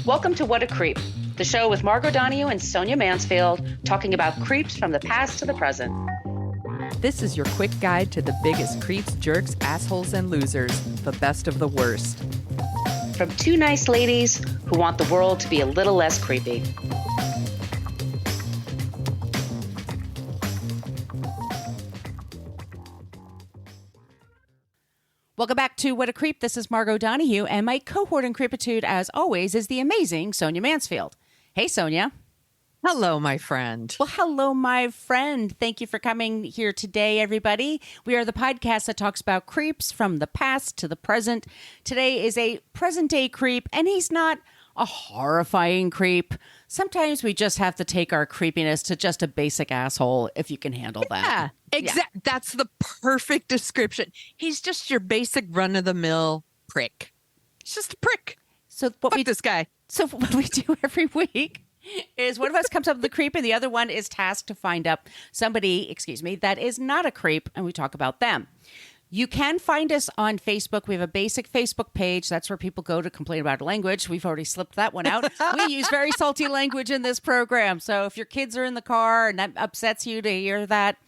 Welcome to What a Creep, the show with Margot Donohue and Sonia Mansfield talking about creeps from the past to the present. This is your quick guide to the biggest creeps, jerks, assholes, and losers, the best of the worst. From two nice ladies who want the world to be a little less creepy. Welcome back to What a Creep. This is Margot Donohue, and my cohort in creepitude, as always, is the amazing Sonia Mansfield. Hey, Sonia. Hello, my friend. Well, hello, my friend. Thank you for coming here today, everybody. We are the podcast that talks about creeps from the past to the present. Today is a present-day creep, and he's not a horrifying creep. Sometimes we just have to take our creepiness to just a basic asshole, if you can handle that. Yeah, exactly. Yeah. That's the perfect description. He's just your basic run-of-the-mill prick. He's just a prick. So what this guy. So what we do every week is one of us comes up with the creep and the other one is tasked to find up somebody, that is not a creep, and we talk about them. You can find us on Facebook. We have a basic Facebook page. That's where people go to complain about language. We've already slipped that one out. We use very salty language in this program. So if your kids are in the car and that upsets you to hear that,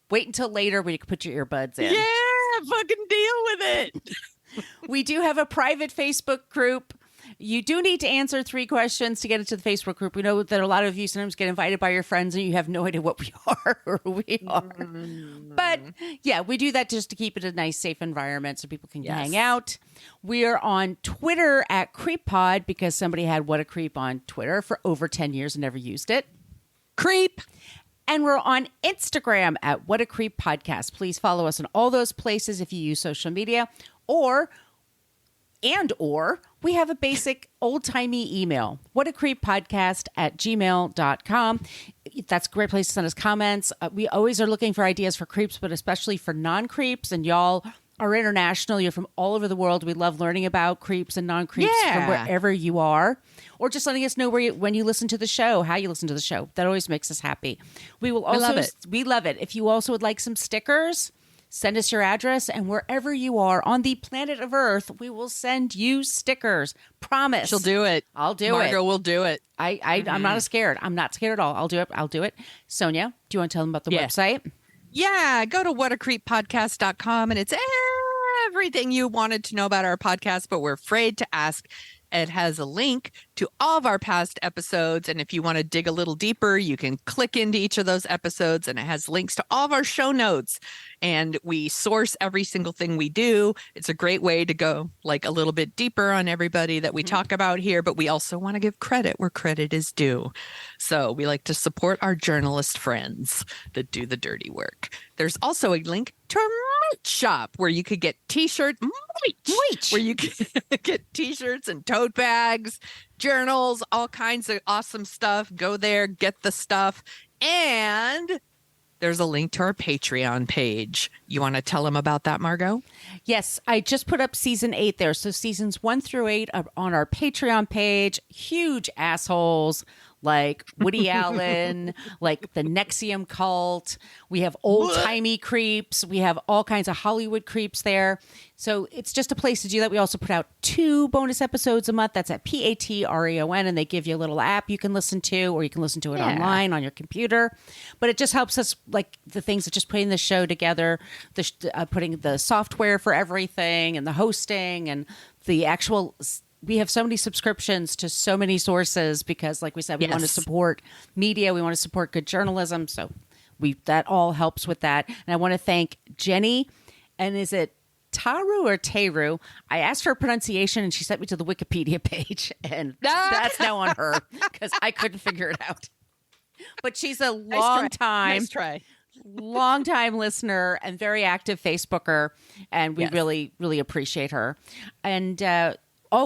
wait until later when you can put your earbuds in. Yeah, fucking deal with it. We do have a private Facebook group. You do need to answer 3 questions to get into the Facebook group. We know that a lot of you sometimes get invited by your friends and you have no idea what we are or who we are. But yeah, we do that just to keep it a nice, safe environment so people can hang out. We are on Twitter at CreepPod because somebody had What a Creep on Twitter for over 10 years and never used it. Creep. And we're on Instagram at What a Creep Podcast. Please follow us in all those places if you use social media, or we have a basic old-timey email, whatacreeppodcast@gmail.com. That's a great place to send us comments. We always are looking for ideas for creeps, but especially for non-creeps. And y'all are international. You're from all over the world. We love learning about creeps and non-creeps from wherever you are. Or just letting us know when you listen to the show, how you listen to the show. That always makes us happy. We love it. If you also would like some stickers, send us your address, and wherever you are on the planet of Earth, we will send you stickers. Promise. She'll do it. I'll do it. Margot will do it. I'm not scared. I'm not scared at all. I'll do it. Sonia, do you want to tell them about the website? Yeah, go to whatacreeppodcast.com, and it's everything you wanted to know about our podcast, but we're afraid to ask. It has a link to all of our past episodes. And if you want to dig a little deeper, you can click into each of those episodes, and it has links to all of our show notes. And we source every single thing we do. It's a great way to go like a little bit deeper on everybody that we talk about here. But we also want to give credit where credit is due. So we like to support our journalist friends that do the dirty work. There's also a link to our merch shop where you could get t-shirts, where you can get t-shirts and tote bags, journals, all kinds of awesome stuff. Go there, get the stuff. And there's a link to our Patreon page. You want to tell them about that, Margot? Yes, I just put up season 8 there. So seasons 1 through 8 are on our Patreon page. Huge assholes like Woody Allen, like the Nexium cult. We have old-timey creeps. We have all kinds of Hollywood creeps there. So it's just a place to do that. We also put out 2 bonus episodes a month. That's at Patreon, and they give you a little app you can listen to, or you can listen to it online on your computer. But it just helps us, like the things of just putting the show together, putting the software for everything, and the hosting, and the actual. We have so many subscriptions to so many sources because, like we said, we want to support media. We want to support good journalism. So that all helps with that. And I want to thank Jenny. And is it Taru or Teru? I asked for a pronunciation and she sent me to the Wikipedia page. And that's now on her because I couldn't figure it out. But she's a long time listener and very active Facebooker. And we really, really appreciate her. And,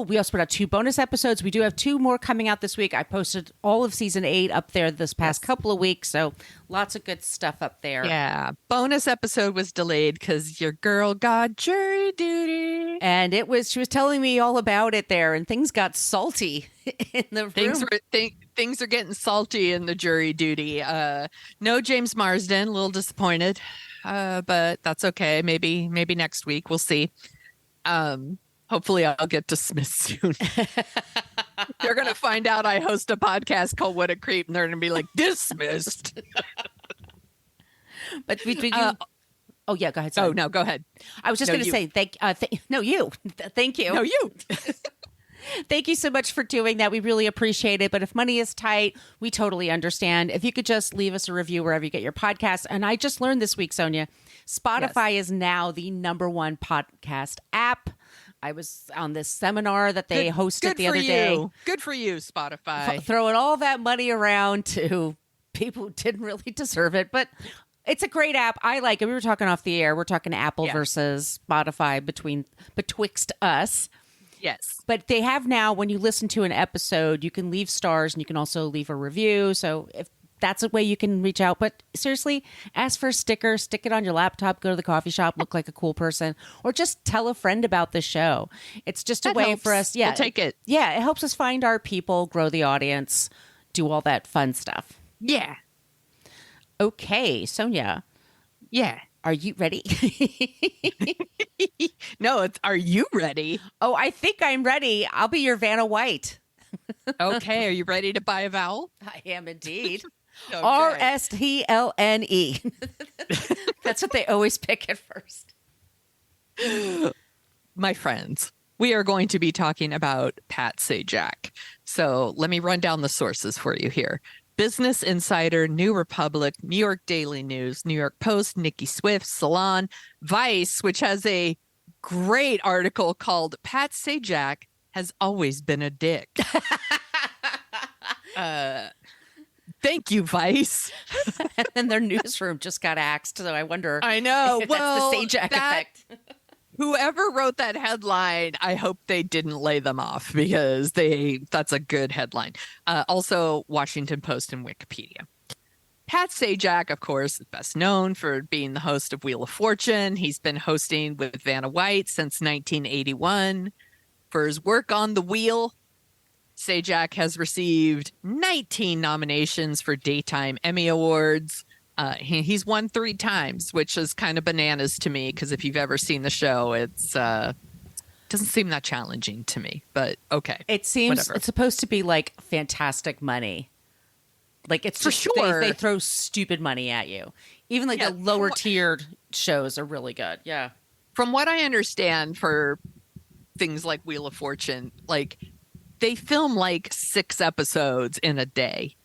we also put out 2 bonus episodes. We do have 2 more coming out this week. I posted all of season 8 up there this past couple of weeks. So lots of good stuff up there. Yeah. Bonus episode was delayed because your girl got jury duty. And she was telling me all about it there, and things got salty in the room. Things are getting salty in the jury duty. No James Marsden, a little disappointed. But that's okay. Maybe next week. We'll see. Hopefully I'll get dismissed soon. They're going to find out I host a podcast called What a Creep, and they're going to be like, dismissed. But between you, oh yeah, go ahead. Oh, Sorry. no, go ahead. I was just No, going to you. say thank you. No, you. Thank you so much for doing that. We really appreciate it. But if money is tight, we totally understand. If you could just leave us a review wherever you get your podcasts. And I just learned this week, Sonia, Spotify is now the #1 podcast app. I was on this seminar that they hosted the other day. Good for you, Spotify. Throwing all that money around to people who didn't really deserve it. But it's a great app. I like it. We were talking off the air. We're talking Apple versus Spotify betwixt us. Yes. But they have now, when you listen to an episode, you can leave stars and you can also leave a review. So if that's a way you can reach out. But seriously, ask for a sticker, stick it on your laptop, go to the coffee shop, look like a cool person, or just tell a friend about the show. It's just a way for us. Yeah. We'll take it. Yeah. It helps us find our people, grow the audience, do all that fun stuff. Yeah. Okay. Sonia. Yeah. Are you ready? No, are you ready? Oh, I think I'm ready. I'll be your Vanna White. Okay. Are you ready to buy a vowel? I am indeed. Okay. RSTLNE. That's what they always pick at first. My friends, we are going to be talking about Pat Sajak. So let me run down the sources for you here. Business Insider, New Republic, New York Daily News, New York Post, Nikki Swift, Salon, Vice, which has a great article called Pat Sajak Has Always Been a Dick. Thank you, Vice. And their newsroom just got axed, so I wonder. I know. If that's the Sajak effect. Whoever wrote that headline, I hope they didn't lay them off because that's a good headline. Also, Washington Post and Wikipedia. Pat Sajak, of course, is best known for being the host of Wheel of Fortune. He's been hosting with Vanna White since 1981. For his work on the wheel, Sajak has received 19 nominations for Daytime Emmy Awards. He's won 3 times, which is kind of bananas to me because if you've ever seen the show, it's doesn't seem that challenging to me. But okay, It seems whatever. It's supposed to be like fantastic money. Like it's For just, sure. they throw stupid money at you. Even like the lower tiered shows are really good. Yeah. From what I understand, for things like Wheel of Fortune, like they film like 6 episodes in a day.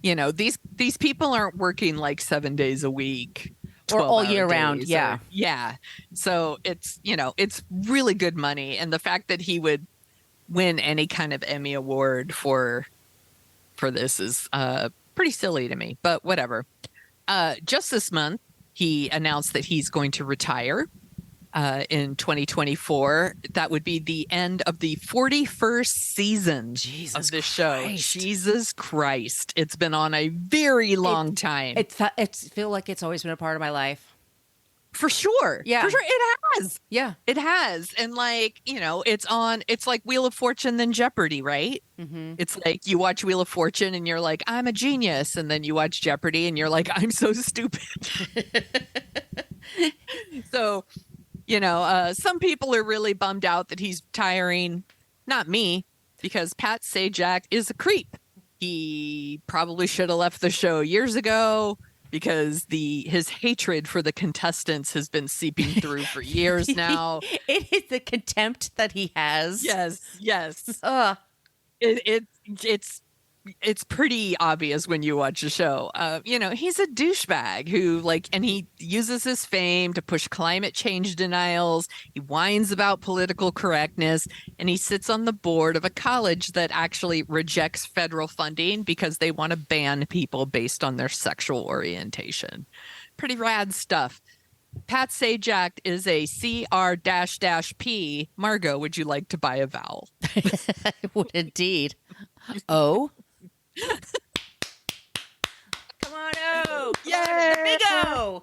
You know, these people aren't working like 7 days a week Or all 12-hour year round. days, Yeah. Yeah. So it's, it's really good money. And the fact that he would win any kind of Emmy award for this is pretty silly to me, but whatever. Just this month, he announced that he's going to retire in 2024. That would be the end of the 41st season of this show. Jesus Christ. It's been on a very long time. It's feel like it's always been a part of my life. For sure. Yeah. For sure. It has. Yeah. It has. And like, it's like Wheel of Fortune then Jeopardy, right? Mm-hmm. It's like you watch Wheel of Fortune and you're like, I'm a genius. And then you watch Jeopardy and you're like, I'm so stupid. So, some people are really bummed out that he's retiring. Not me, because Pat Sajak is a creep. He probably should have left the show years ago because his hatred for the contestants has been seeping through for years now. It is the contempt that he has. Yes. Ugh. It's pretty obvious when you watch the show. He's a douchebag who and he uses his fame to push climate change denials. He whines about political correctness, and he sits on the board of a college that actually rejects federal funding because they want to ban people based on their sexual orientation. Pretty rad stuff. Pat Sajak is a CR-P. Margot, would you like to buy a vowel? I would indeed. Oh. Come on, oh. Yay! The big O.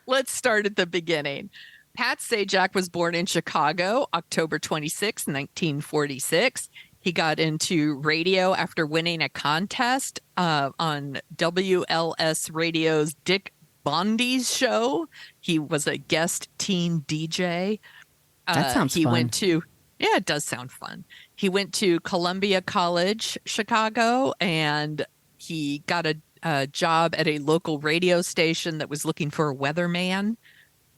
Let's start at the beginning. Pat Sajak was born in Chicago, October 26, 1946. He got into radio after winning a contest on WLS Radio's Dick Bondy's show. He was a guest teen DJ. That sounds he fun. went to, yeah, it does sound fun. He went to Columbia College, Chicago, and he got a job at a local radio station that was looking for a weatherman.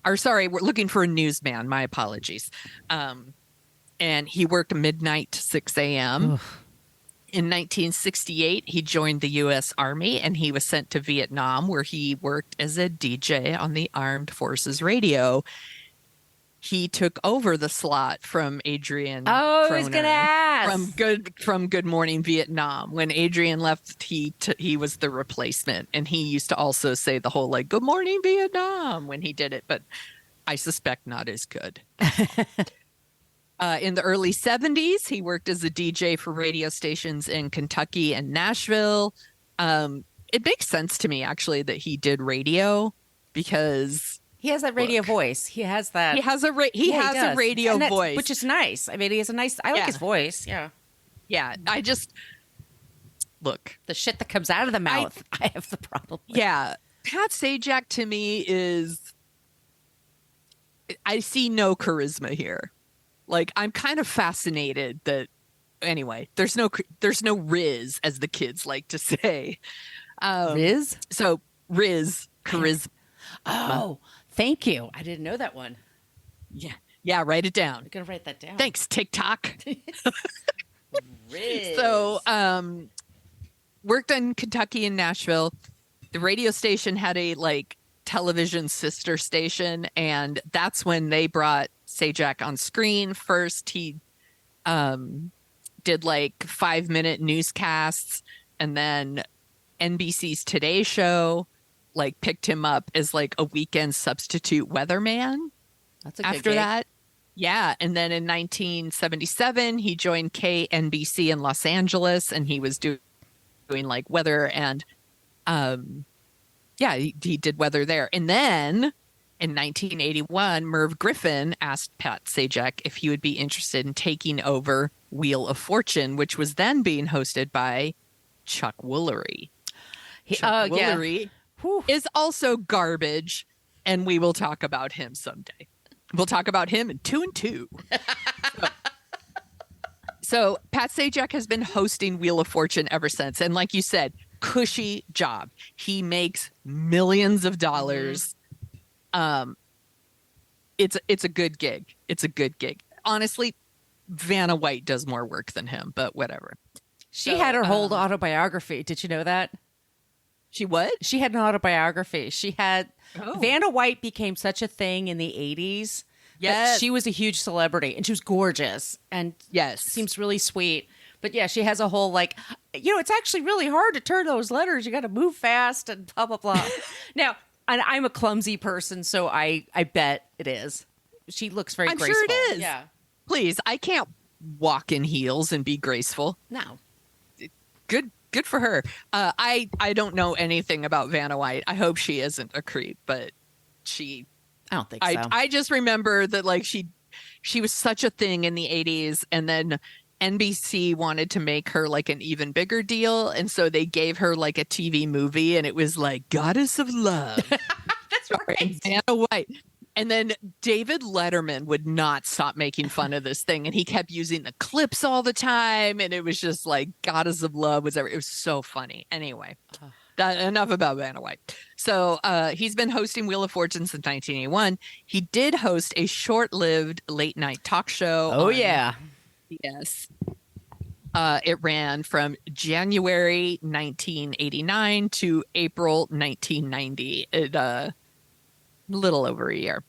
Or sorry, we're looking for a newsman. My apologies. And he worked midnight to 6 a.m. In 1968, he joined the U.S. Army and he was sent to Vietnam, where he worked as a DJ on the Armed Forces radio. He took over the slot from Adrian. Oh, I was going to ask. From Good Morning Vietnam. When Adrian left, he was the replacement, and he used to also say the whole like "Good Morning Vietnam" when he did it, but I suspect not as good. In the early 70s, he worked as a DJ for radio stations in Kentucky and Nashville. It makes sense to me, actually, that he did radio because he has that radio voice. He has that. He has a radio voice, which is nice. I mean, he has a nice. I like his voice. Yeah. Yeah. I just look the shit that comes out of the mouth. I have the problem with. Yeah. Pat Sajak to me is. I see no charisma here. Like, I'm kind of fascinated that. Anyway, there's no Riz, as the kids like to say. Riz? So Riz, charisma. Oh, thank you. I didn't know that one. Yeah, write it down. I'm gonna write that down. Thanks, TikTok. Riz. So, worked in Kentucky and Nashville. The radio station had a television sister station, and that's when they brought Sajak on screen. First, he did 5-minute newscasts, and then NBC's Today Show picked him up as a weekend substitute weatherman. That's a good after gig. that. Yeah. And then in 1977, he joined KNBC in Los Angeles, and he was doing weather and, he did weather there. And then in 1981, Merv Griffin asked Pat Sajak if he would be interested in taking over Wheel of Fortune, which was then being hosted by Chuck Woolery. Chuck Woolery is also garbage, and we will talk about him someday. We'll talk about him in 2 and 2. So Pat Sajak has been hosting Wheel of Fortune ever since. And like you said, cushy job. He makes millions of dollars. It's a good gig. It's a good gig. Honestly, Vanna White does more work than him, but whatever. She had her whole autobiography. Did you know that? She what? She had an autobiography. She had Vanna White became such a thing in the 80s. Yes. She was a huge celebrity, and she was gorgeous and seems really sweet. But yeah, she has a whole it's actually really hard to turn those letters. You got to move fast and blah, blah, blah. Now, and I'm a clumsy person, so I bet it is. She looks very graceful. I'm sure it is. Yeah. Please, I can't walk in heels and be graceful. No. Good for her. I don't know anything about Vanna White. I hope she isn't a creep, but I don't think so. I just remember that she was such a thing in the 80s, and then NBC wanted to make her an even bigger deal, and so they gave her a TV movie, and it was Goddess of Love. That's right. Vanna White. And then David Letterman would not stop making fun of this thing, and he kept using the clips all the time, and it was just Goddess of Love was it was so funny. Anyway, enough about Vanna White. So he's been hosting Wheel of Fortune since 1981. He did host a short-lived late-night talk show. Oh, yeah. Yes. It ran from January 1989 to April 1990. It little over a year.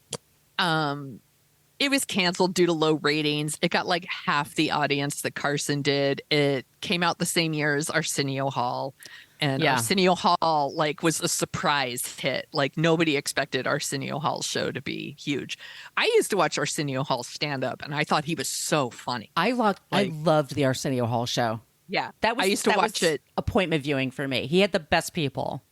It was canceled due to low ratings. It got half the audience that Carson did. It came out the same year as Arsenio Hall, and Arsenio Hall was a surprise hit. Nobody expected Arsenio Hall's show to be huge. I used to watch Arsenio Hall stand up, and I thought he was so funny. I loved the Arsenio Hall show. Yeah, I used to watch it. Appointment viewing for me. He had the best people.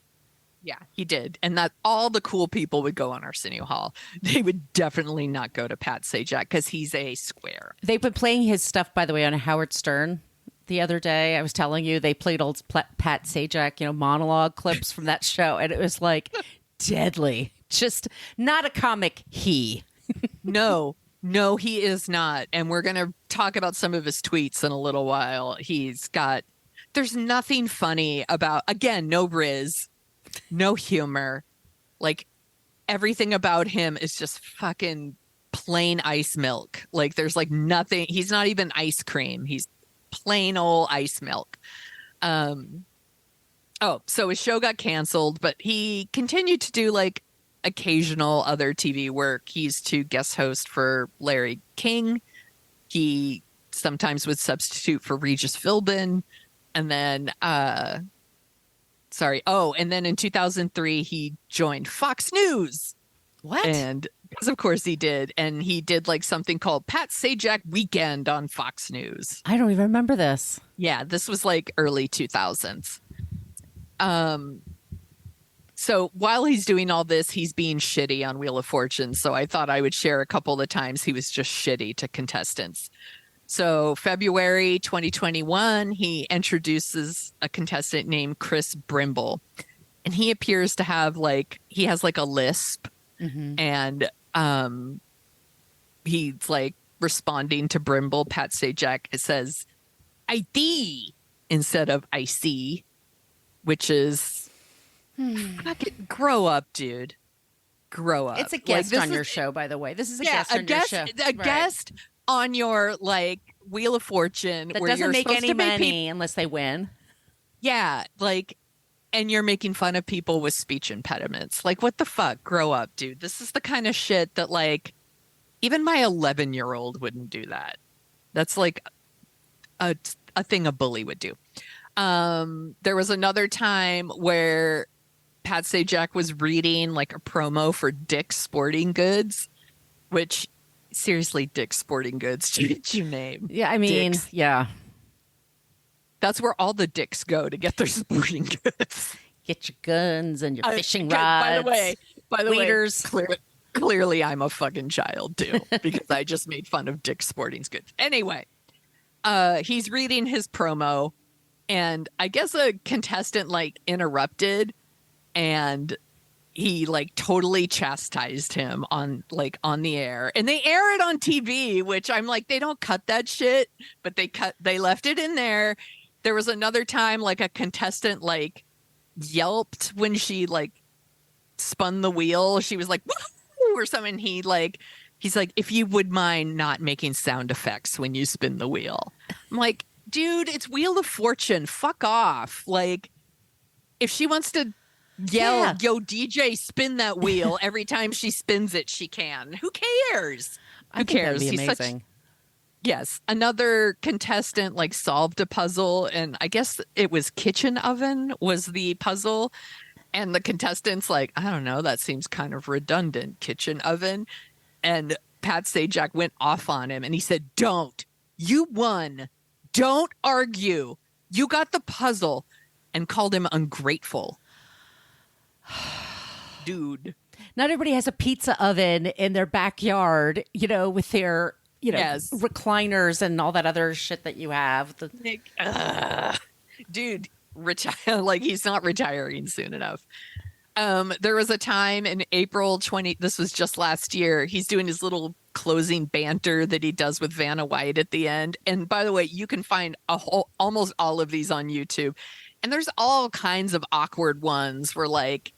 Yeah, he did. And that all the cool people would go on Arsenio Hall. They would definitely not go to Pat Sajak because he's a square. They've been playing his stuff, by the way, on Howard Stern the other day. I was telling you, they played old Pat Sajak, monologue clips from that show. And it was deadly. Just not a comic he. No. No, he is not. And we're going to talk about some of his tweets in a little while. There's nothing funny about, again, no riz, no humor. Like everything about him is just fucking plain ice milk. Like there's like nothing. He's not even ice cream. He's plain old ice milk. So his show got canceled, but he continued to do like occasional other TV work. He used to guest host for Larry King. He sometimes would substitute for Regis Philbin. And then, and then in 2003, he joined Fox News. What? And because of course he did. And he did like something called Pat Sajak Weekend on Fox News. I don't even remember this. Yeah, this was like early 2000s. So while he's doing all this, he's being shitty on Wheel of Fortune. So I thought I would share a couple of the times he was just shitty to contestants. So February 2021, he introduces a contestant named Chris Brimble. And he appears to have he has like a lisp. Mm-hmm. And he's like responding to Brimble. Pat Sajak, it says, ID instead of I see, which is fucking grow up, dude. Grow up. It's a guest on your show, by the way. This is a guest on your show. A guest on your like Wheel of Fortune that where doesn't you're make supposed any to make money unless they win. Yeah, like, and you're making fun of people with speech impediments. Like, what the fuck? Grow up, dude. This is the kind of shit that like even my 11-year-old wouldn't do that. That's like a thing a bully would do. There was another time where Pat Sajak was reading like a promo for Dick's Sporting Goods, which seriously, Dick's Sporting Goods changed your name. Yeah, I mean, Dick's. yeah. That's where all the dicks go to get their sporting goods. Get your guns and your fishing rods. By the waiters. way, clearly I'm a fucking child too, because I just made fun of Dick's Sporting Goods. Anyway, he's reading his promo, and I guess a contestant like interrupted, and he like totally chastised him on the air, and they air it on TV, which I'm like, they don't cut that shit, but they left it in there. There was another time like a contestant like yelped when she like spun the wheel. She was like, woo, or something. He's like, if you would mind not making sound effects when you spin the wheel. I'm like, dude, it's Wheel of Fortune. Fuck off. Like, if she wants to yell, yo, DJ, spin that wheel every time she spins it, she can. Who cares? Who cares? That'd be amazing. Yes. Another contestant like solved a puzzle, and I guess it was kitchen oven was the puzzle. And the contestant's like, I don't know, that seems kind of redundant, kitchen oven. And Pat Sajak went off on him and he said, don't. You won. Don't argue. You got the puzzle, and called him ungrateful. Dude. Not everybody has a pizza oven in their backyard, with their, Yes. recliners and all that other shit that you have. Dude, retire. Like, he's not retiring soon enough. There was a time in April 20, this was just last year, he's doing his little closing banter that he does with Vanna White at the end. And by the way, you can find almost all of these on YouTube. And there's all kinds of awkward ones where like,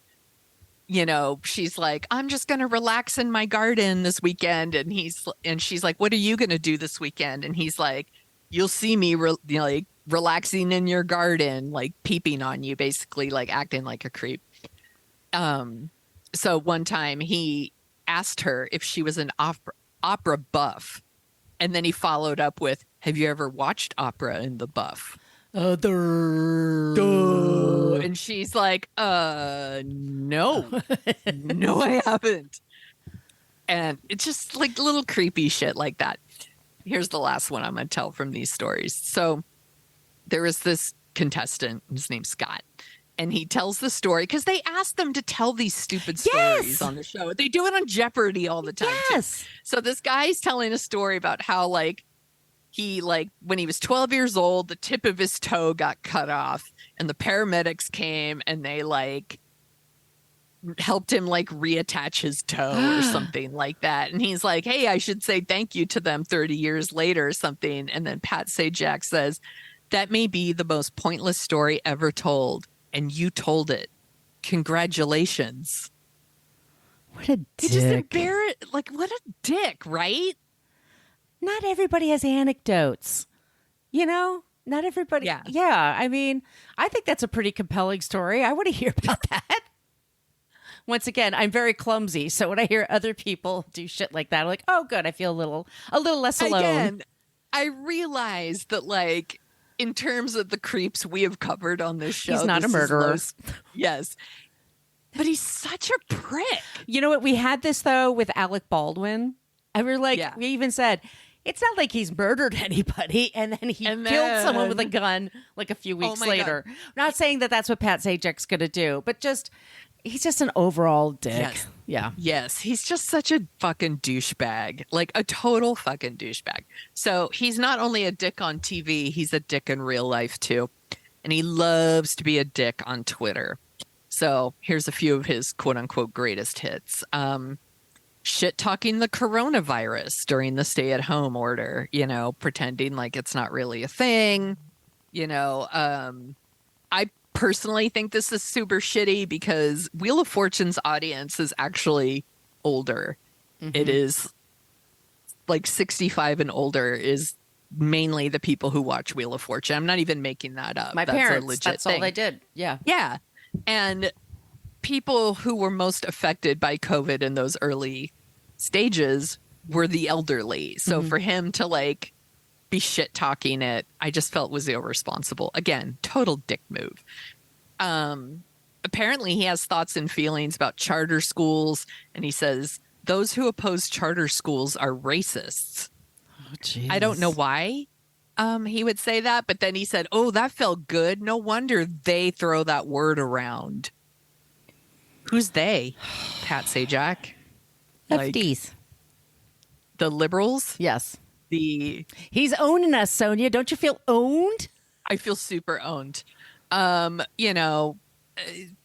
she's like, I'm just going to relax in my garden this weekend. And she's like, what are you going to do this weekend? And he's like, you'll see me like relaxing in your garden, like peeping on you, basically like acting like a creep. So one time he asked her if she was an opera buff. And then he followed up with, have you ever watched opera in the buff? And she's like, no, no, I haven't. And it's just like little creepy shit like that. Here's the last one I'm going to tell from these stories. So there was this contestant, his name's Scott, and he tells the story because they asked them to tell these stupid stories on the show. They do it on Jeopardy all the time. Yes. Too. So this guy's telling a story about how like, he like when he was 12 years old, the tip of his toe got cut off and the paramedics came and they like helped him like reattach his toe or something like that. And he's like, hey, I should say thank you to them 30 years later or something. And then Pat Sajak says, that may be the most pointless story ever told. And you told it. Congratulations. What a dick. He just embarrassed. Like, what a dick, right? Not everybody has anecdotes. You know? Not everybody. Yeah. I mean, I think that's a pretty compelling story. I want to hear about that. Once again, I'm very clumsy. So when I hear other people do shit like that, I'm like, oh, good. I feel a little less alone. Again, I realize that, like, in terms of the creeps we have covered on this show, he's not a murderer. Yes. But he's such a prick. You know what? We had this, though, with Alec Baldwin. And we're like, we even said, it's not like he's murdered anybody and then killed someone with a gun like a few weeks later. God. Not saying that that's what Pat Sajak's going to do, but just, he's just an overall dick. Yes. Yeah. Yes. He's just such a fucking douchebag, like a total fucking douchebag. So he's not only a dick on TV, he's a dick in real life, too. And he loves to be a dick on Twitter. So here's a few of his quote unquote greatest hits. Shit talking the coronavirus during the stay at home order, you know, pretending like it's not really a thing. You know, I personally think this is super shitty because Wheel of Fortune's audience is actually older. Mm-hmm. It is like 65 and older is mainly the people who watch Wheel of Fortune. I'm not even making that up. My parents, that's all they did. Yeah. Yeah. And people who were most affected by COVID in those early stages were the elderly. So for him to like be shit talking it, I just felt was irresponsible. Again, total dick move. Apparently he has thoughts and feelings about charter schools, and he says those who oppose charter schools are racists. Oh, I don't know why he would say that, but then he said, oh, that felt good. No wonder they throw that word around. Who's they? Pat Sajak? FDs. The liberals? Yes. He's owning us, Sonia. Don't you feel owned? I feel super owned. You know,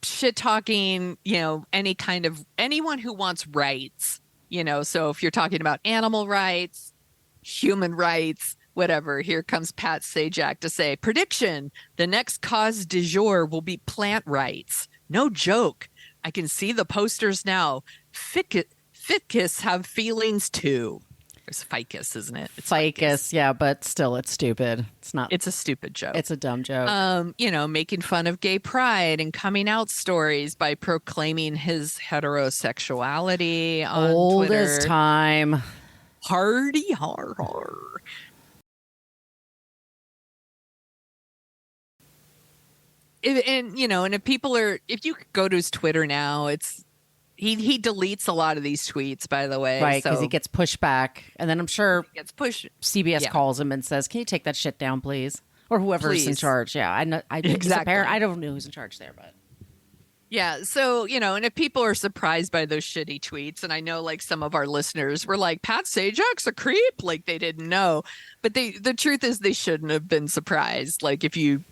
shit talking, you know, anyone who wants rights, you know, so if you're talking about animal rights, human rights, whatever, here comes Pat Sajak to say, prediction, the next cause du jour will be plant rights. No joke. I can see the posters now. Ficus have feelings too. It's ficus, isn't it? It's ficus, yeah, but still, it's stupid. It's not. It's a stupid joke. It's a dumb joke. You know, making fun of gay pride and coming out stories by proclaiming his heterosexuality on Old Twitter. as time. Hardy har har. And you know, and if you go to his Twitter now, it's he deletes a lot of these tweets, by the way, right? Because he gets pushed back, and then I'm sure he gets pushed. CBS calls him and says, "Can you take that shit down, please?" Or whoever's in charge. Yeah, I know. Exactly. I don't know who's in charge there, but yeah. So you know, and if people are surprised by those shitty tweets, and I know like some of our listeners were like, "Pat Sajak's a creep," like they didn't know, but the truth is they shouldn't have been surprised. Like if you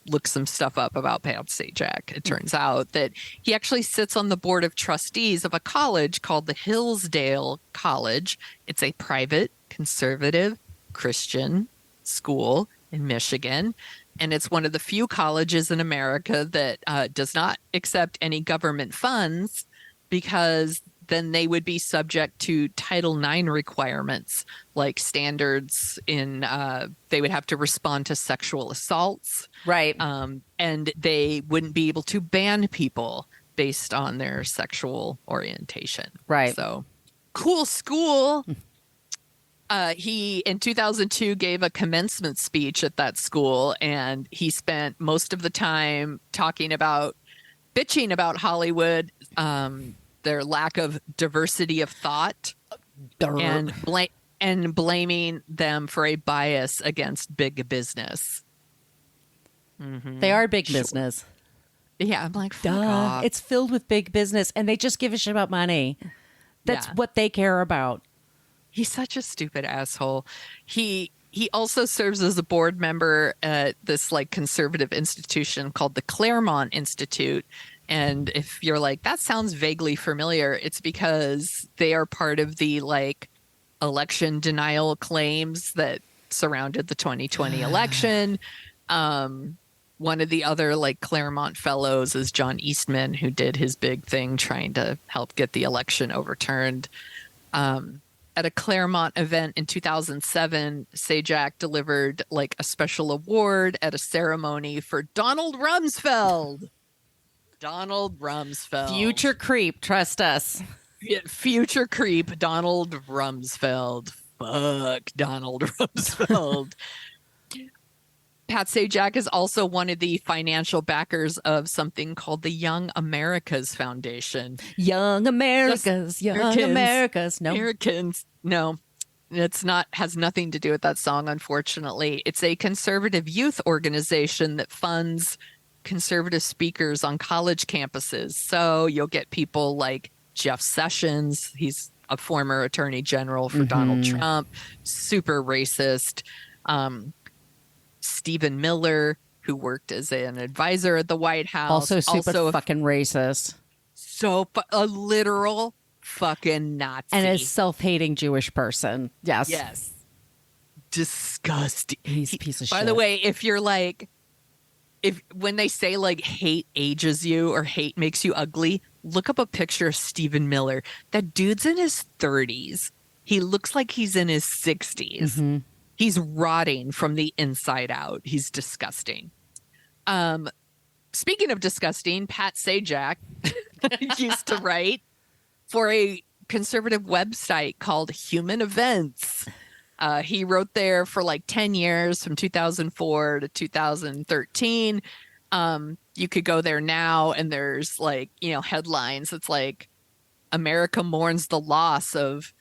look some stuff up about Pat Sajak. It turns out that he actually sits on the board of trustees of a college called the Hillsdale College. It's a private, conservative, Christian school in Michigan. And it's one of the few colleges in America that does not accept any government funds because then they would be subject to Title IX requirements, like standards in they would have to respond to sexual assaults. Right. And they wouldn't be able to ban people based on their sexual orientation. Right. So cool school. He, in 2002, gave a commencement speech at that school, and he spent most of the time bitching about Hollywood, their lack of diversity of thought, and blaming them for a bias against big business. Mm-hmm. They are big business. Yeah, I'm like, fuck off. It's filled with big business, and they just give a shit about money. That's what they care about. He's such a stupid asshole. He also serves as a board member at this like conservative institution called the Claremont Institute. And if you're like, that sounds vaguely familiar, it's because they are part of the like election denial claims that surrounded the 2020 election. One of the other like Claremont fellows is John Eastman, who did his big thing trying to help get the election overturned. At a Claremont event in 2007, Sajak delivered like a special award at a ceremony for Donald Rumsfeld. Donald Rumsfeld. Future creep, trust us. Future creep, Donald Rumsfeld. Fuck Donald Rumsfeld. Pat Sajak is also one of the financial backers of something called the Young Americas Foundation. Young Americas, Young Americas. No. Americans. No, it's not, has nothing to do with that song, unfortunately. It's a conservative youth organization that funds conservative speakers on college campuses. So you'll get people like Jeff Sessions. He's a former attorney general for Donald Trump, super racist. Stephen Miller, who worked as an advisor at the White House. Also super fucking racist. So a literal fucking Nazi. And a self-hating Jewish person. Yes. Yes. Disgusting. He's a piece of shit. By the way, if you're like, when they say like hate ages you or hate makes you ugly, look up a picture of Stephen Miller. That dude's in his 30s. He looks like he's in his 60s. He's rotting from the inside out. He's disgusting. Speaking of disgusting, Pat Sajak used to write for a conservative website called Human Events. He wrote there for like 10 years from 2004 to 2013. You could go there now and there's like, headlines. It's like America mourns the loss of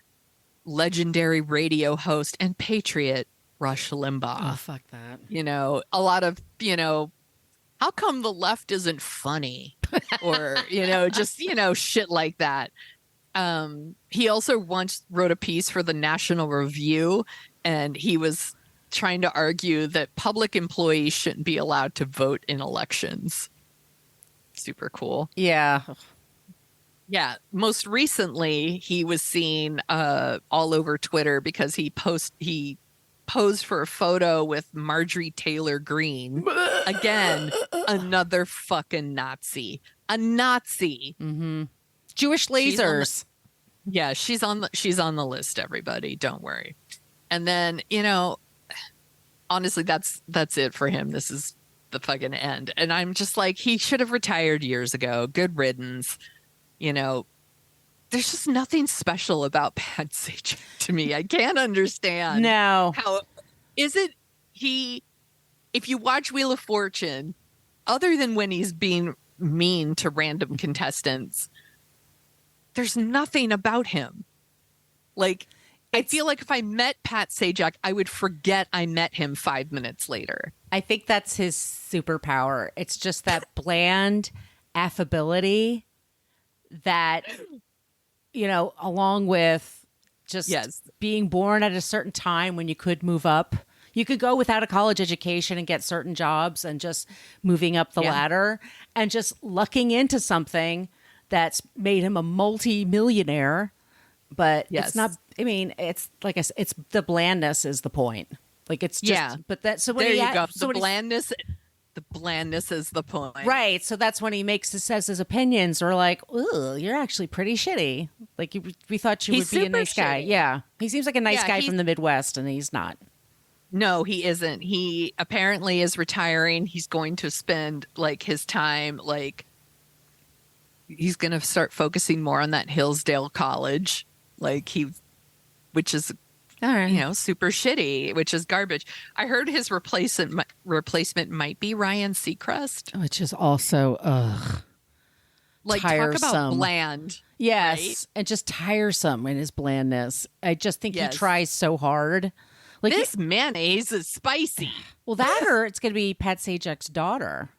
legendary radio host and patriot Rush Limbaugh. Oh, fuck that. A lot of, how come the left isn't funny? Or, just, shit like that. He also once wrote a piece for the National Review, and he was trying to argue that public employees shouldn't be allowed to vote in elections. Super cool. Yeah. Yeah. Most recently, he was seen all over Twitter because he posed for a photo with Marjorie Taylor Greene. Again, another fucking Nazi. A Nazi. Jewish lasers. She's on the list, everybody. Don't worry. And then, honestly, that's it for him. This is the fucking end. And I'm just like, he should have retired years ago. Good riddance. There's just nothing special about Pat Sajak to me. I can't understand. No. How is it if you watch Wheel of Fortune, other than when he's being mean to random contestants, there's nothing about him. Like, I feel like if I met Pat Sajak, I would forget I met him 5 minutes later. I think that's his superpower. It's just that bland affability that, along with just being born at a certain time when you could move up. You could go without a college education and get certain jobs and just moving up the ladder and just lucking into something that's made him a multi-millionaire. But it's not, it's like I said, it's the blandness is the point. Like it's just, but that, so when there you go. The blandness is the point. Right. So that's when he says his opinions are like, ooh, you're actually pretty shitty. Like we thought you would be a nice guy. Yeah. He seems like a nice guy from the Midwest and he's not. No, he isn't. He apparently is retiring. He's going to spend like his time, like he's going to start focusing more on that Hillsdale College, which is, all right, super shitty, which is garbage. I heard his replacement might be Ryan Seacrest, which is also tiresome. Talk about bland. Yes, right? and just tiresome in his blandness. I just think he tries so hard. Like this mayonnaise is spicy. Well, that or it's going to be Pat Sajak's daughter.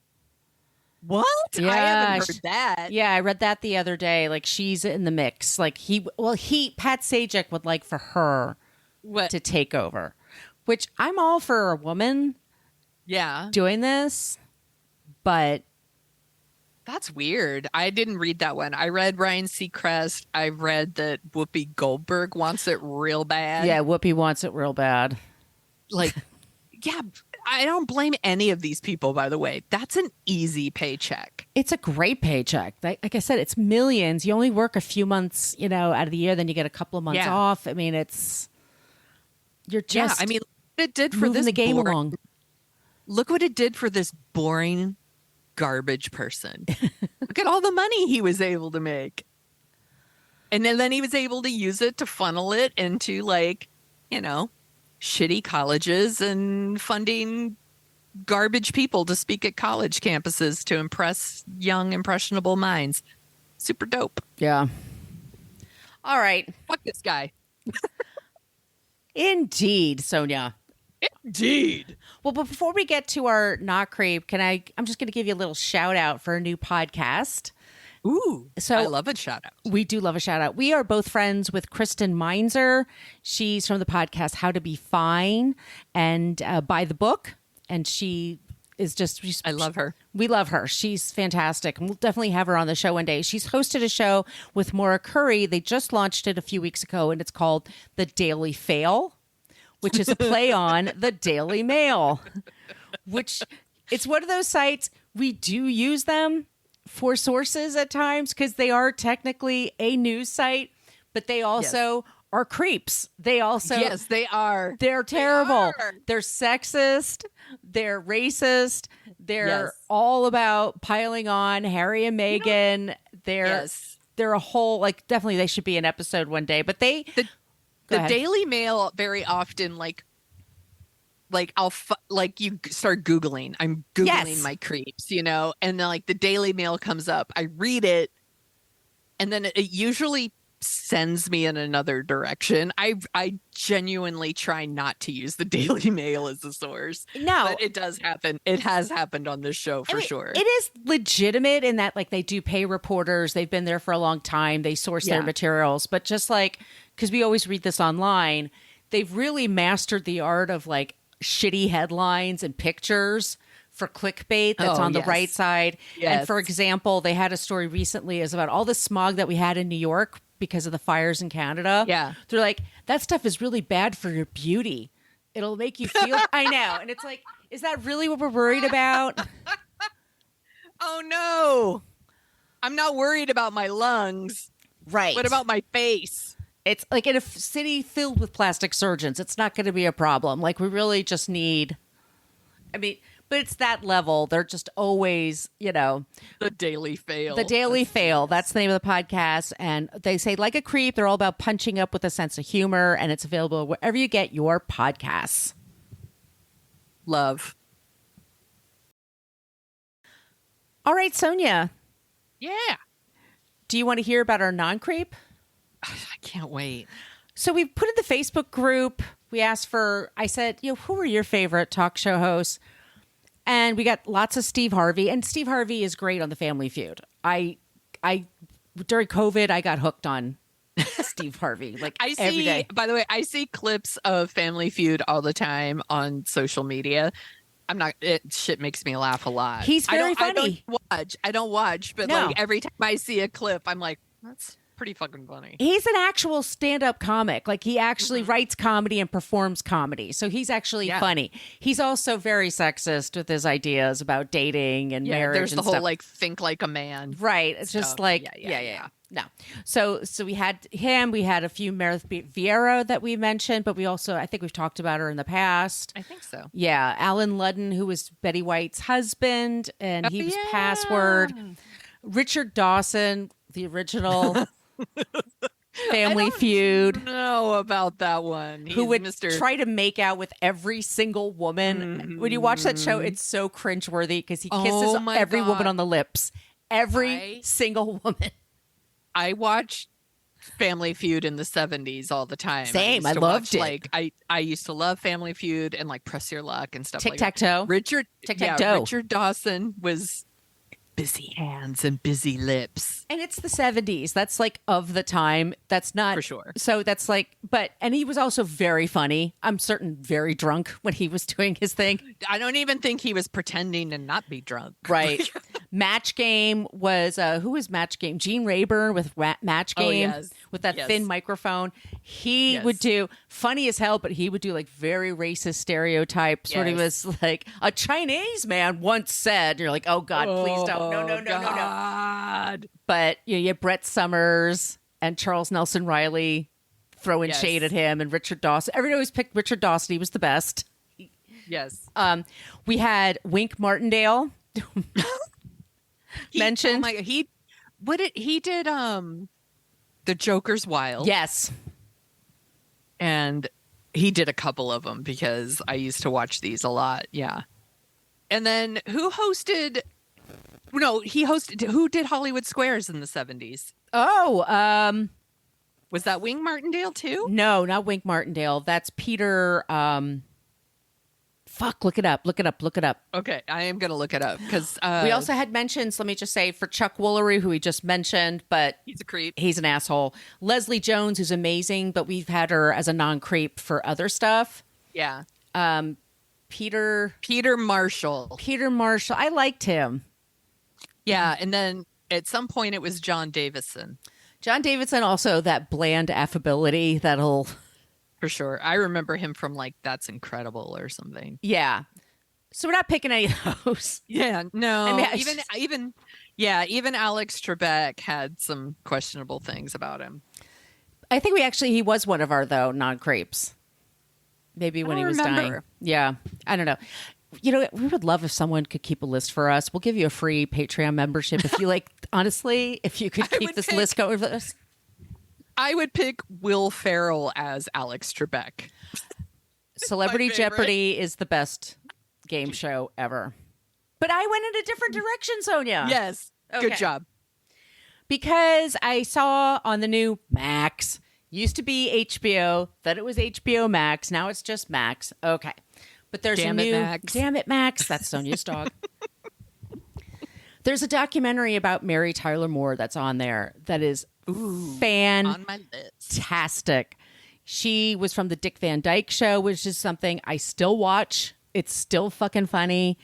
What? Yeah, I haven't heard that. Yeah, I read that the other day. Like she's in the mix. Like Pat Sajak would like for her to take over, which I'm all for a woman. Yeah, doing this, but That's weird. I didn't read that one. I read Ryan Seacrest. I read that Whoopi Goldberg wants it real bad. Yeah, Whoopi wants it real bad. Like, yeah, I don't blame any of these people, by the way. That's an easy paycheck. It's a great paycheck. Like I said, it's millions. You only work a few months, out of the year, then you get a couple of months off. I mean, you're just I mean, what it did for moving this the game along. Look what it did for this boring garbage person. Look at all the money he was able to make. And then he was able to use it to funnel it into shitty colleges and funding garbage people to speak at college campuses to impress young, impressionable minds. Super dope. Yeah. All right. Fuck this guy. Indeed, Sonia. Indeed. Well, but before we get to our not creep, I'm just going to give you a little shout out for a new podcast. Ooh, so I love a shout out. We do love a shout out. We are both friends with Kristen Meinzer. She's from the podcast How to Be Fine and By the Book. And she is I love her. We love her. She's fantastic. And we'll definitely have her on the show one day. She's hosted a show with Maura Curry. They just launched it a few weeks ago, and it's called The Daily Fail, which is a play on the Daily Mail, which it's one of those sites. We do use them for sources at times because they are technically a news site, but they also are creeps. They also, yes, they are. They're terrible. They're sexist. They're racist. They're all about piling on Harry and Meghan. They're a whole, definitely they should be an episode one day, but the Daily Mail very often you start Googling. I'm Googling my creeps, and then the Daily Mail comes up. I read it, and then it usually sends me in another direction. I genuinely try not to use the Daily Mail as a source. No, but it does happen. It has happened on this show for sure. It is legitimate in that they do pay reporters. They've been there for a long time. They source their materials, but just because we always read this online, they've really mastered the art of shitty headlines and pictures for clickbait that's on the right side. Yes. And for example, they had a story recently is about all the smog that we had in New York because of the fires in Canada. Yeah. They're like, that stuff is really bad for your beauty. It'll make you feel, I know. And it's is that really what we're worried about? Oh no. I'm not worried about my lungs. Right. What about my face? It's in a city filled with plastic surgeons, it's not going to be a problem. We really just need, but it's that level. They're just always, The Daily Fail. The Daily Fail. That's the name of the podcast. And they say, like a creep, they're all about punching up with a sense of humor. And it's available wherever you get your podcasts. Love. All right, Sonia. Yeah. Do you want to hear about our non-creep? I can't wait. So we put in the Facebook group. We asked I said, who are your favorite talk show hosts? And we got lots of Steve Harvey. And Steve Harvey is great on The Family Feud. I during COVID, I got hooked on Steve Harvey. Every day. By the way, I see clips of Family Feud all the time on social media. Shit makes me laugh a lot. He's very funny. I don't watch, but every time I see a clip, I'm like, that's pretty fucking funny. He's an actual stand-up comic. He actually writes comedy and performs comedy. So he's actually funny. He's also very sexist with his ideas about dating and marriage. There's the and whole stuff. think like a man. Right. It's just no. So we had him. We had a few Meredith Vieira that we mentioned, but I think we've talked about her in the past. I think so. Yeah. Alan Ludden, who was Betty White's husband, and he was Password. Richard Dawson, the original Family Feud. I don't know about that one. Who would try to make out with every single woman. Mm-hmm. When you watch that show, it's so cringeworthy because he kisses every woman on the lips. Every single woman. I watched Family Feud in the 70s all the time. Same. I loved it. I used to love Family Feud and Press Your Luck and stuff Tic-tac-toe. Richard Tic-tac-toe. Richard Dawson was busy hands and busy lips. And it's the 70s. That's of the time. That's not for sure. So that's and he was also very funny. I'm certain very drunk when he was doing his thing. I don't even think he was pretending to not be drunk. Right. Match Game was who was Match Game? Gene Rayburn with Match Game with that thin microphone. He would do funny as hell, but he would do like very racist stereotypes. What he was like a Chinese man once said. You're like, oh God, please don't. No. But you had Brett Summers and Charles Nelson Riley throwing shade at him, and Richard Dawson. Everybody always picked Richard Dawson. He was the best. Yes. We had Wink Martindale. Mentioned. Oh my, he did the Joker's Wild. Yes. And he did a couple of them because I used to watch these a lot. Yeah. And then who did Hollywood Squares in the 70s? Oh, was that Wing Martindale too? No, not Wink Martindale. That's Peter. Look it up. Okay, I am going to look it up because we also had mentions, let me just say, for Chuck Woolery, who we just mentioned, but he's a creep. He's an asshole. Leslie Jones, who's amazing, but we've had her as a non-creep for other stuff. Yeah. Peter Marshall. I liked him. Yeah, and then at some point it was John Davison. John Davidson, also that bland affability that'll... For sure. I remember him from like That's Incredible or something. Yeah. So we're not picking any of those. Yeah, no. I mean, even Alex Trebek had some questionable things about him. I think he was one of our, though, non-creeps. Maybe when he was dying. Yeah. I don't know. You know, we would love if someone could keep a list for us. We'll give you a free Patreon membership if you like, honestly, if you could keep this list going for us. I would pick Will Ferrell as Alex Trebek. Celebrity Jeopardy is the best game show ever. But I went in a different direction, Sonia. Yes. Okay. Good job. Because I saw on the new Max, used to be HBO, then it was HBO Max, now it's just Max. Okay. But there's Damn it, Max. That's Sonia's dog. There's a documentary about Mary Tyler Moore that's on there that is fantastic. She was from the Dick Van Dyke Show, which is something I still watch. It's still fucking funny.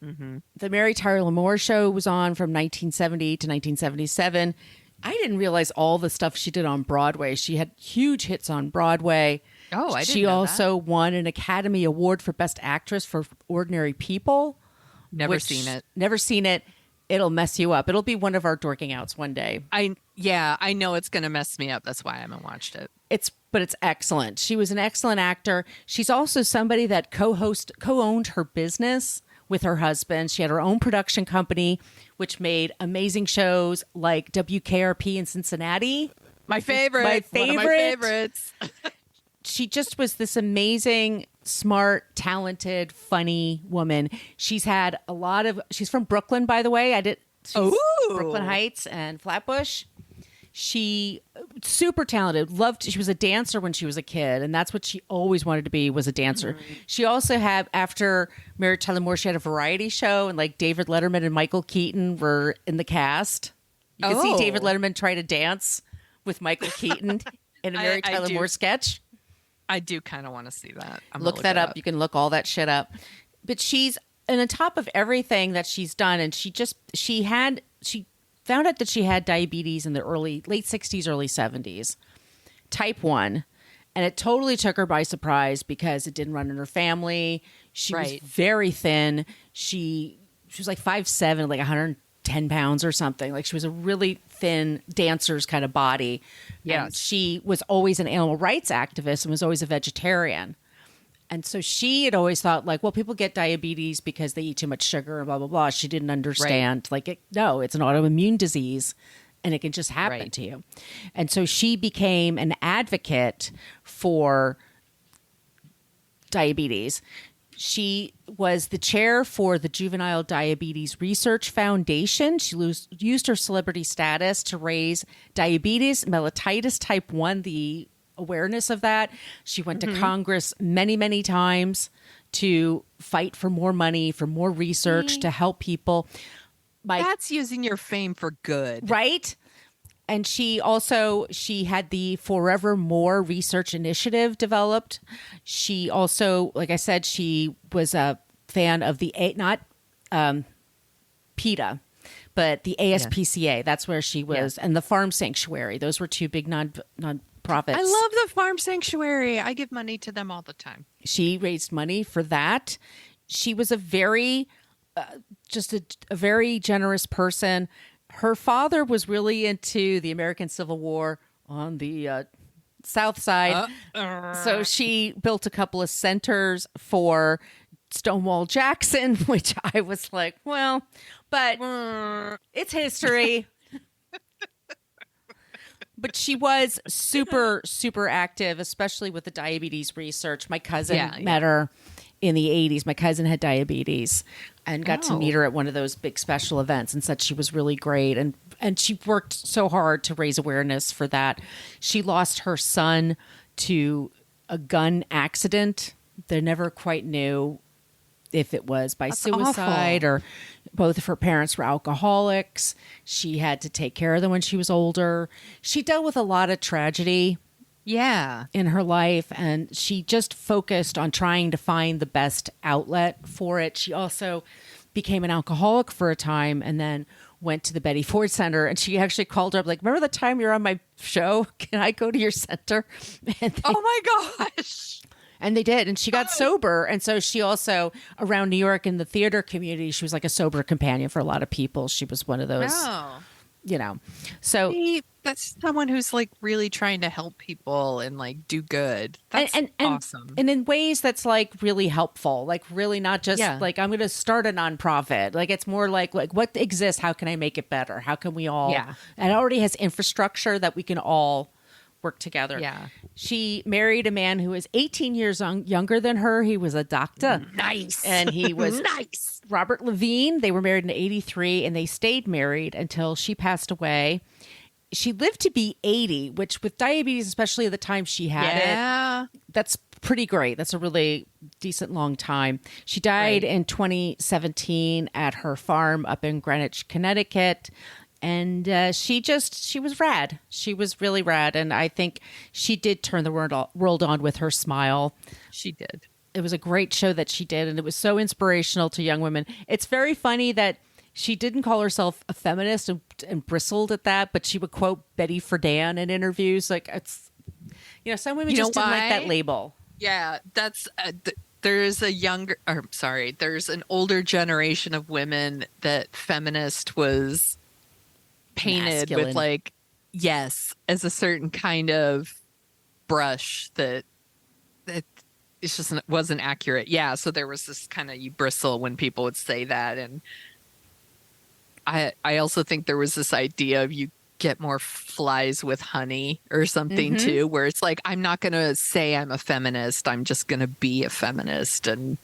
Mm-hmm. The Mary Tyler Moore Show was on from 1970 to 1977. I didn't realize all the stuff she did on Broadway. She had huge hits on Broadway. Oh, I didn't She know also won an Academy Award for Best Actress for Ordinary People. Never seen it. Never seen it. It'll mess you up. It'll be one of our dorking outs one day. I know it's going to mess me up. That's why I haven't watched it. But it's excellent. She was an excellent actor. She's also somebody that co-owned her business with her husband. She had her own production company, which made amazing shows like WKRP in Cincinnati. My favorite. One of my favorites. She just was this amazing, smart, talented, funny woman. She's had she's from Brooklyn, by the way. Brooklyn Heights and Flatbush. She super talented. She was a dancer when she was a kid, and that's what she always wanted to be, was a dancer. Mm-hmm. She also had, after Mary Tyler Moore, she had a variety show, and like David Letterman and Michael Keaton were in the cast. You can see David Letterman try to dance with Michael Keaton in a Mary Tyler Moore sketch. I do kind of want to see that. Look that up. You can look all that shit up. But and on top of everything that she's done, and she found out that she had diabetes in the late 60s, early 70s, type 1. And it totally took her by surprise because it didn't run in her family. She was very thin. She was like 5'7", like 110 pounds or something. Like she was a really thin dancer's kind of body. Yeah. And she was always an animal rights activist and was always a vegetarian. And so she had always thought, like, well, people get diabetes because they eat too much sugar and blah, blah, blah. She didn't understand. Like, it's an autoimmune disease and it can just happen to you. And so she became an advocate for diabetes. She was the chair for the Juvenile Diabetes Research Foundation. She used her celebrity status to raise diabetes, mellitus type 1, the awareness of that. She went to Congress many, many times to fight for more money, for more research, to help people. That's using your fame for good. Right? And she had the Forever More Research Initiative developed. She also, like I said, she was a fan of PETA. but the ASPCA, that's where she was, and the Farm Sanctuary. Those were two big nonprofits. I love the Farm Sanctuary. I give money to them all the time. She raised money for that. She was a very, just a very generous person. Her father was really into the American Civil War on the South Side. So she built a couple of centers for Stonewall Jackson, which I was like, well, but it's history. But she was super, super active, especially with the diabetes research. My cousin met her in the 80s. My cousin had diabetes and got to meet her at one of those big special events and said she was really great. And she worked so hard to raise awareness for that. She lost her son to a gun accident. They never quite knew if it was by suicide or both of her parents were alcoholics. She had to take care of them when she was older. She dealt with a lot of tragedy in her life, and she just focused on trying to find the best outlet for it. She also became an alcoholic for a time and then went to the Betty Ford Center, and she actually called her up like, remember the time you're on my show? Can I go to your center? Oh my gosh. And they did. And she got sober. And so she also, around New York in the theater community, she was like a sober companion for a lot of people. She was one of those, you know. So that's someone who's like really trying to help people and like do good. That's awesome. And in ways that's like really helpful, like really not just like, I'm going to start a nonprofit. Like it's more like what exists? How can I make it better? How can we all, and it already has infrastructure that we can all work together. Yeah. She married a man who was 18 years younger than her. He was a doctor. Nice. And he was nice. Robert Levine. They were married in 83 and they stayed married until she passed away. She lived to be 80, which with diabetes, especially at the time she had it, that's pretty great. That's a really decent long time. She died in 2017 at her farm up in Greenwich, Connecticut. And she was rad. She was really rad. And I think she did turn the world on with her smile. She did. It was a great show that she did. And it was so inspirational to young women. It's very funny that she didn't call herself a feminist and bristled at that, but she would quote Betty Friedan in interviews. Like it's, some women just didn't like that label. Yeah, that's... there's an older generation of women that feminist was painted masculine. With like, as a certain kind of brush that it just wasn't accurate. Yeah, so there was this kind of, you bristle when people would say that. And I also think there was this idea of you get more flies with honey or something too, where it's like, I'm not going to say I'm a feminist. I'm just going to be a feminist. And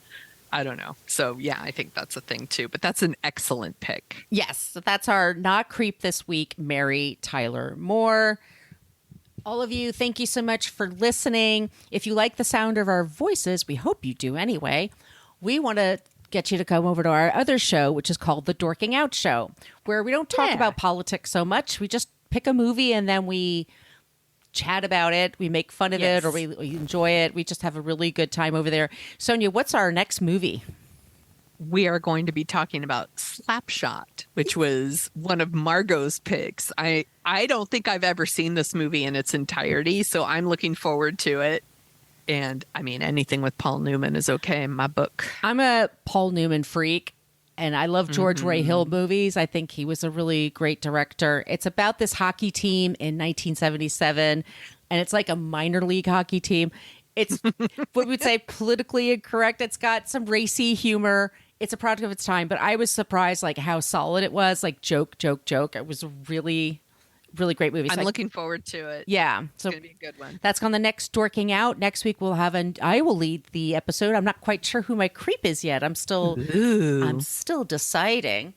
I don't know. So yeah, I think that's a thing too, but that's an excellent pick. Yes. So that's our Not Creep this week, Mary Tyler Moore. All of you, thank you so much for listening. If you like the sound of our voices, we hope you do anyway. We want to get you to come over to our other show, which is called The Dorking Out Show, where we don't talk about politics so much. We just pick a movie and then we chat about it. We make fun of it or we enjoy it. We just have a really good time over there. Sonia, what's our next movie? We are going to be talking about Slapshot, which was one of Margot's picks. I don't think I've ever seen this movie in its entirety, so I'm looking forward to it. And I mean, anything with Paul Newman is okay in my book. I'm a Paul Newman freak, and I love George Ray Hill movies. I think he was a really great director. It's about this hockey team in 1977, and it's like a minor league hockey team. It's what we would say politically incorrect. It's got some racy humor. It's a product of its time, but I was surprised like how solid it was. Like joke. It was a really, really great movie. So I'm looking forward to it. Yeah. So it's going to be a good one. That's on the next Dorking Out. Next week we'll have I will lead the episode. I'm not quite sure who my creep is yet. I'm still deciding.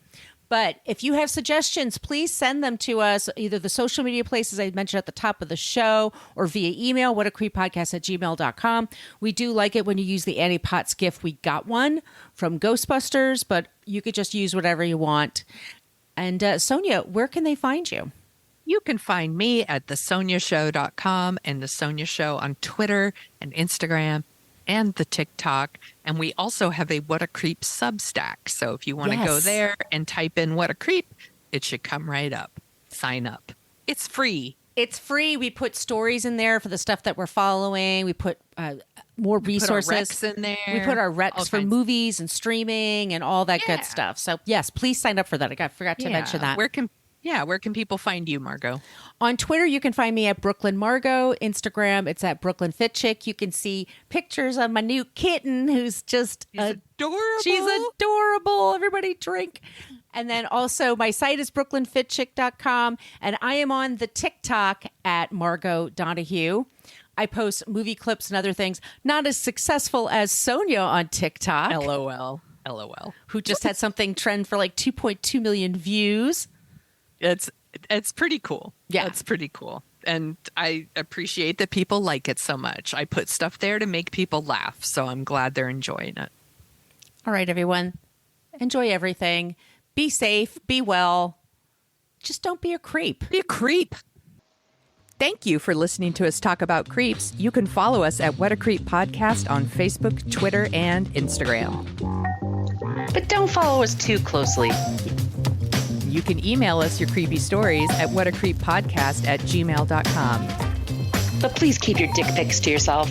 But if you have suggestions, please send them to us, either the social media places I mentioned at the top of the show or via email, whatacreeppodcast@gmail.com. We do like it when you use the Annie Potts gift. We got one from Ghostbusters, but you could just use whatever you want. And Sonia, where can they find you? You can find me at thesoniashow.com and The Sonia Show on Twitter and Instagram and the TikTok. And we also have a What a Creep Substack. So if you want to go there and type in What a Creep, it should come right up. Sign up. It's free. It's free. We put stories in there for the stuff that we're following. We put more resources. Put our recs in there. We put our All recs for kinds. movies and streaming and all that Yeah. good stuff. So yes, please sign up for that. I forgot to mention that. Where can people find you, Margot? On Twitter, you can find me at Brooklyn Margot. Instagram, it's at Brooklyn Fit Chick. You can see pictures of my new kitten, who's just Adorable. She's adorable. Everybody drink. And then also my site is brooklynfitchick.com. And I am on the TikTok at Margot Donahue. I post movie clips and other things. Not as successful as Sonia on TikTok, LOL. who just had something trend for like 2.2 million views. It's pretty cool. Yeah. It's pretty cool. And I appreciate that people like it so much. I put stuff there to make people laugh. So I'm glad they're enjoying it. All right, everyone. Enjoy everything. Be safe. Be well. Just don't be a creep. Be a creep. Thank you for listening to us talk about creeps. You can follow us at What a Creep Podcast on Facebook, Twitter, and Instagram. But don't follow us too closely. You can email us your creepy stories at whatacreeppodcast@gmail.com. But please keep your dick pics to yourself.